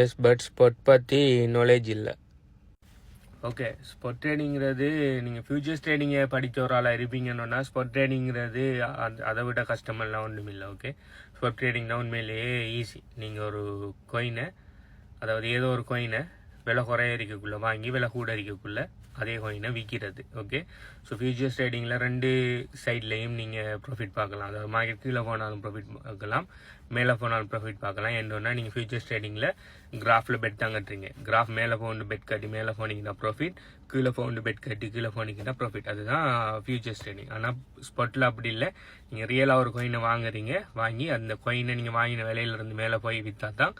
Yes but spot பற்றி knowledge இல்லை. Okay, spot ட்ரேடிங்கிறது நீங்கள் ஃபியூச்சர்ஸ் ட்ரேடிங்கை படித்த ஒரு ஆளாக இருப்பீங்கன்னா ஸ்பாட் ட்ரேடிங்கிறது அதை விட கஷ்டமெல்லாம் ஒன்றும் இல்லை. ஓகே, ஸ்பாட் ட்ரேடிங்னா உண்மையிலேயே ஈஸி. நீங்கள் ஒரு கொயினை, அதாவது ஏதோ ஒரு கொயினை விலை குறைய இருக்கக்குள்ளே வாங்கி விலை கூட இருக்கக்குள்ளே அதே கோயினை விற்கிறது. ஓகே, ஸோ ஃபியூச்சர்ஸ் ட்ரேடிங்கில் ரெண்டு சைட்லேயும் நீங்கள் ப்ராஃபிட் பார்க்கலாம். அதாவது மார்க்கெட் கீழே போனாலும் ப்ராஃபிட் பார்க்கலாம், மேலே போனாலும் ப்ராஃபிட் பார்க்கலாம். என்னன்னா நீங்கள் ஃபியூச்சர்ஸ் ட்ரேடிங்கில் கிராஃபில் பெட் தான் கட்டுறீங்க. கிராஃப் மேலே போகணும் பெட் கட்டி மேலே போனீங்கன்னா ப்ராஃபிட், கீழே போகணும் பெட் கட்டி கீழே போனீங்கன்னா ப்ராஃபிட். அதுதான் ஃபியூச்சர்ஸ் ட்ரேடிங். ஆனால் ஸ்பாட்டில் அப்படி இல்லை. நீங்கள் ரியலாக ஒரு கோயினை வாங்குறீங்க, வாங்கி அந்த கோயினை நீங்கள் வாங்கின விலையிலேருந்து மேலே போய் விற்றா தான்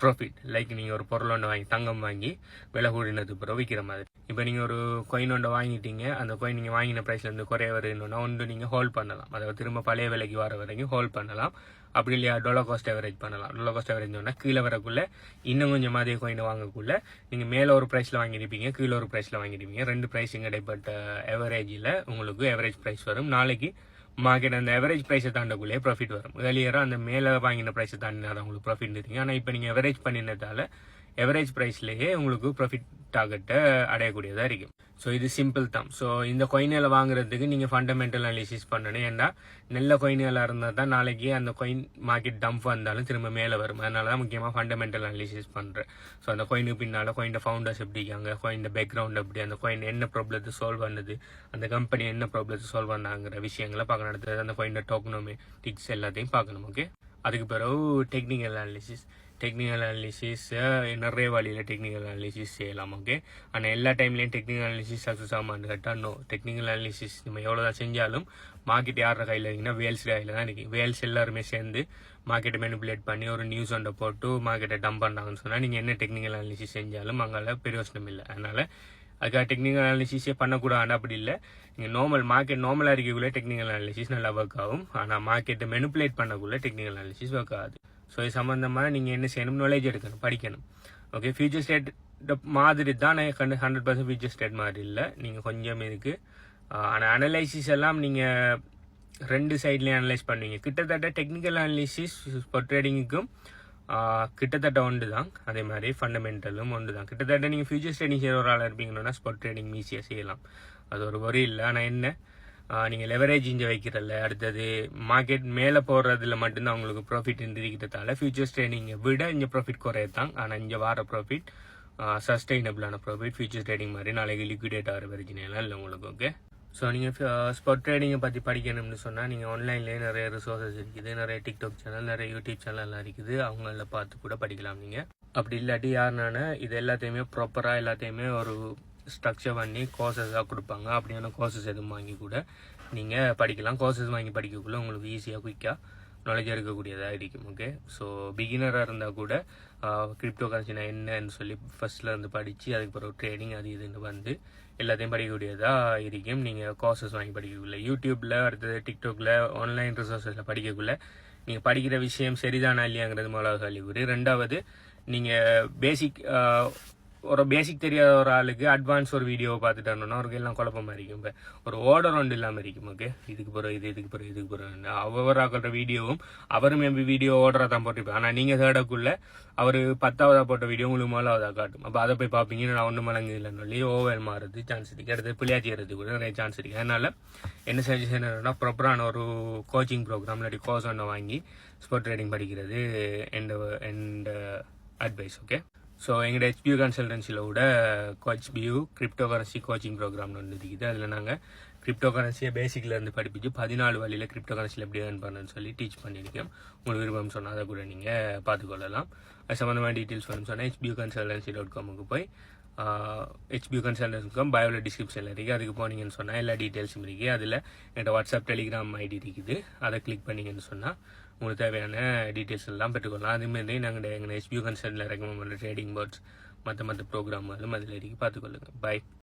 ப்ராஃபிட். லைக் நீங்கள் ஒரு பொருள் ஒன்று வாங்கி தங்கம் வாங்கி விலை கூடினது பிறகு விற்கிற மாதிரி. இப்போ நீங்கள் ஒரு கொயின் ஒன்றை வாங்கிட்டீங்க, அந்த கொயின் நீங்கள் வாங்கின ப்ரைஸ்லேருந்து குறைய வருதுன்னா ஒன்று நீங்கள் ஹோல்ட் பண்ணலாம். அதாவது திரும்ப பழைய விலைக்கு வர வரைக்கும் ஹோல்ட் பண்ணலாம். அப்படி இல்லையா டாலர் காஸ்ட் ஆவரேஜ் பண்ணலாம். டாலர் காஸ்ட் ஆவரேஜ் சொன்னால் கீழே வரக்குள்ள இன்னும் கொஞ்சம் அதே கோயினை வாங்கக்குள்ள நீங்கள் மேலே ஒரு ப்ரைஸில் வாங்கியிருப்பீங்க, கீழே ஒரு ப்ரைஸில் வாங்கியிருப்பீங்க. ரெண்டு ப்ரைஸுங்க இடைப்பட்ட ஆவரேஜில் உங்களுக்கு ஆவரேஜ் ப்ரைஸ் வரும். நாளைக்கு மார்க்கெட் அந்த அவரேஜ் ப்ரைஸை தாண்டக்குள்ளே ப்ராஃபிட் வரும். ஏர்லியராக அந்த மேலே வாங்கின ப்ரைஸை தாண்டினா தான் உங்களுக்கு ப்ராஃபிட் இருக்கீங்க. ஆனால் இப்போ நீங்கள் அவரேஜ் பண்ணினதால அவரேஜ் ப்ரைஸ்லேயே உங்களுக்கு ப்ராஃபிட் டார்கெட்டை அடையக்கூடியதாக இருக்கும். ஸோ இது சிம்பிள் தான். ஸோ இந்த கொயினில் வாங்குறதுக்கு நீங்கள் ஃபண்டமெண்டல் அனாலிசிஸ் பண்ணணும். ஏன்னா நல்ல கொயின்களாக இருந்தால் தான் நாளைக்கு அந்த கொயின் மார்க்கெட் டம்ப் வந்தாலும் திரும்ப மேலே வரும். அதனால தான் முக்கியமாக ஃபண்டமெண்டல் அனாலிசிஸ் பண்ணுறேன். ஸோ அந்த கொயினுக்கு பின்னால் கொயின் ஃபவுண்டர்ஸ் எப்படி இருக்காங்க, கொயின் பேக்ரவுண்ட் எப்படி, அந்த கொயின் என்ன ப்ராப்ளத்தை சால்வ் பண்ணுது, அந்த கம்பெனி என்ன ப்ராப்ளத்தை சால்வ் பண்ணாங்கிற விஷயங்களை பார்க்கணும். அடுத்தது அந்த கொயின் டோக்கனோமெட்டிக்ஸ் எல்லாத்தையும் பார்க்கணும். ஓகே, அதுக்கு பிறகு டெக்னிக்கல் அனாலிசிஸ். டெக்னிக்கல் அனாலிசிஸை நிறைய வழியில் டெக்னிக்கல் அனாலிசிஸ் செய்யலாம். ஓகே, ஆனால் எல்லா டைம்லேயும் டெக்னிக்கல் அனாலிசிஸ் சக்ஸஸ் ஆகான்னு கேட்டால் நோ. டெக்னிக்கல் அனாலிசிஸ் நம்ம எவ்வளோ தான் செஞ்சாலும் மார்க்கெட் யாரோட கையில் இருக்குன்னா வேல்ஸ் கையில் தான் இருக்குது. வேல்ஸ் எல்லாருமே சேர்ந்து மார்க்கெட்டை மேனிபுலேட் பண்ணி ஒரு நியூஸ் ஒன்றை போட்டு மார்க்கெட்டை டம்ப் பண்ணாங்கன்னு சொன்னால் நீங்கள் என்ன டெக்னிக்கல் அனாலிசிஸ் செஞ்சாலும் அங்கே பிரயோசனம் இல்லை. அதனால் அதுக்காக டெக்னிக்கல் அனாலிசிஸே பண்ணக்கூடாது. அப்படி இல்லை, நீங்கள் மார்க்கெட் நார்மலாக இருக்கக்குள்ளே டெக்னிக்கல் அனாலிசிஸ் நல்லா ஒர்க் ஆகும். ஆனால் மார்க்கெட்டை மேனிபுலேட் பண்ணக்குள்ளே டெக்னிக்கல் அனாலிசிஸ் ஒர்க் ஆகாது. ஸோ இது சம்மந்தமாக நீங்கள் என்ன செய்யணும், நாலேஜ் எடுக்கணும், படிக்கணும். ஓகே, ஃபியூச்சர் ஸ்டேட் மாதிரி தான் 100% ஃபியூச்சர் ஸ்டேட் மாதிரி இல்லை. நீங்கள் கொஞ்சம் இருக்குது. ஆனால் அனலைசிஸ் எல்லாம் நீங்கள் ரெண்டு சைட்லேயும் அனலைஸ் பண்ணுவீங்க. கிட்டத்தட்ட டெக்னிக்கல் அனாலிசிஸ் ஸ்பாட் ட்ரேடிங்குக்கும் கிட்டத்தட்ட ஒன்று தான். அதே மாதிரி ஃபண்டமெண்டலும் ஒன்று தான். கிட்டத்தட்ட நீங்கள் ஃபியூச்சர் ட்ரேடிங் செய்கிற ஒரு ஆளாக இருப்பீங்கன்னா ஸ்பாட் ட்ரேடிங் ஈஸியாக செய்யலாம். அது ஒரு வரி இல்லை. ஆனால் என்ன, நீங்கள் லெவரேஜ் இங்கே வைக்கிறல்ல, அடுத்தது மார்க்கெட் மேலே போடுறதுல மட்டும்தான் உங்களுக்கு ப்ராஃபிட் இருக்கிறதால ஃபியூச்சர்ஸ் ட்ரேடிங்கை விட இங்கே ப்ராஃபிட் குறையத்தான். ஆனால் இங்கே வர ப்ராஃபிட் சஸ்டைனபிளான ப்ராஃபிட். ஃபியூச்சர்ஸ் ட்ரேடிங் மாதிரி நாளைக்கு லிக்விடேட் ஆகிற பிரச்சனையெல்லாம் இல்லை உங்களுக்கு. ஓகே, ஸோ நீங்கள் ஸ்பாட் ட்ரேடிங்கை பற்றி படிக்கணும்னு சொன்னால் நீங்கள் ஆன்லைன்லேயே நிறைய ரிசோர்ஸஸ் இருக்குது. நிறைய டிக்டாக் சேனல், நிறைய யூடியூப் சேனல்லாம் இருக்குது. அவங்கள பார்த்து கூட படிக்கலாம் நீங்கள். அப்படி இல்லாட்டி யாருனான இது எல்லாத்தையுமே ப்ராப்பராக எல்லாத்தையுமே ஒரு ஸ்ட்ரக்சர் பண்ணி கோர்சஸாக கொடுப்பாங்க. அப்படியான கோர்சஸ் எதுவும் வாங்கி கூட நீங்கள் படிக்கலாம். கோர்சஸ் வாங்கி படிக்கக்குள்ள உங்களுக்கு ஈஸியாக குயிக்காக நாலேஜ் இருக்கக்கூடியதாக இருக்கும். ஓகே, ஸோ பிகினராக இருந்தால் கூட கிரிப்டோ கரன்சினா என்னன்னு சொல்லி ஃபர்ஸ்ட்ல இருந்து படித்து அதுக்கு பிறகு ட்ரேடிங் அது இதுன்னு வந்து எல்லாத்தையும் படிக்கக்கூடியதாக இருக்கும். நீங்கள் கோர்சஸ் வாங்கி படிக்கக்குள்ள யூடியூப்பில், அடுத்தது டிக்டாக்ல, ஆன்லைன் ரிசோர்ஸஸில் படிக்கக்குள்ள நீங்கள் படிக்கிற விஷயம் சரிதானா இல்லையாங்கிறது முதலாவது கேள்விக்குறி. ரெண்டாவது, நீங்கள் ஒரு பேசிக் தெரியாத ஒரு ஆளுக்கு அட்வான்ஸ் ஒரு வீடியோவை பார்த்துட்டோம்னா அவருக்கு எல்லாம் குழப்பமா இருக்கும். இப்போ ஒரு ஆர்டர் ஒன்று இல்லாமல் இருக்கும். ஓகே, இதுக்கு பிறகு இதுக்கு பிறகு அவர் ஆக்கிற வீடியோவும் அவரும் மேபி வீடியோ ஆர்டராக தான் போட்டிருப்பேன். ஆனால் நீங்கள் தேடக்குள்ள அவர் 10ஆவதா போட்ட வீடியோ உங்களுக்கு முதலாவதாக காட்டும். அப்போ அதை போய் பார்ப்பீங்க, நான் ஒன்று மடங்கு இல்லைன்னு சொல்லி ஓவர் மாறுறது சான்ஸ் இருக்குது. அடுத்து பிள்ளையாச்சி ஏறதுக்கு கூட நிறைய சான்ஸ் இருக்குது. அதனால என்ன சஜஷன் என்னன்னா, ப்ராப்பரான ஒரு கோச்சிங் ப்ரோக்ராம் இல்லாட்டி கோர்ஸ் ஒன்று வாங்கி ஸ்பாட் ட்ரேடிங் படிக்கிறது எண்ட் அட்வைஸ். ஓகே, ஸோ எங்களோட HBU கன்சல்டன்சியில் கூட HBU கிரிப்டோ கரன்சி கோச்சிங் ப்ரோக்ராம்னு ஒன்று இருக்குது. அதில் நாங்கள் கிரிப்டோ கரன்சியை பேசிக்லேருந்து படிப்பிச்சு 14 வழியில் கிரிப்டோ கரன்சியில் எப்படி ஏர்ன் பண்ணணும்னு சொல்லி டீச் பண்ணியிருக்கோம். உங்களுக்கு விருப்பம் சொன்னால் அதை கூட நீங்கள் பார்த்துக்கொள்ளலாம். அது சம்மந்தமான டீட்டெயில்ஸ் வேணும்னு சொன்னால் hbuconsultancy.com போய் HBU கன்சல்டன்சிக்கும் பயோல டிஸ்கிரிப்ஷனில் இருக்குது. அதுக்கு போனீங்கன்னு சொன்னால் எல்லா டீட்டெயில்ஸும் இருக்குது. அதில் என்கிட்ட வாட்ஸ்அப், டெலிகிராம் ஐடி இருக்குது. அதை கிளிக் பண்ணிங்கன்னு சொன்னால் உங்களுக்கு தேவையான டீட்டெயில்ஸ் எல்லாம் பெற்றுக்கொள்ளலாம். அதுமாரி நாங்கள் எங்கள் HBU கன்சல்டில் ரெக்கமெண்ட் பண்ணுற ட்ரேடிங் போர்ட்ஸ் மற்ற ப்ரோக்ராம்களும் அதில் இருக்குது. பார்த்துக்கொள்ளுங்கள். பாய்.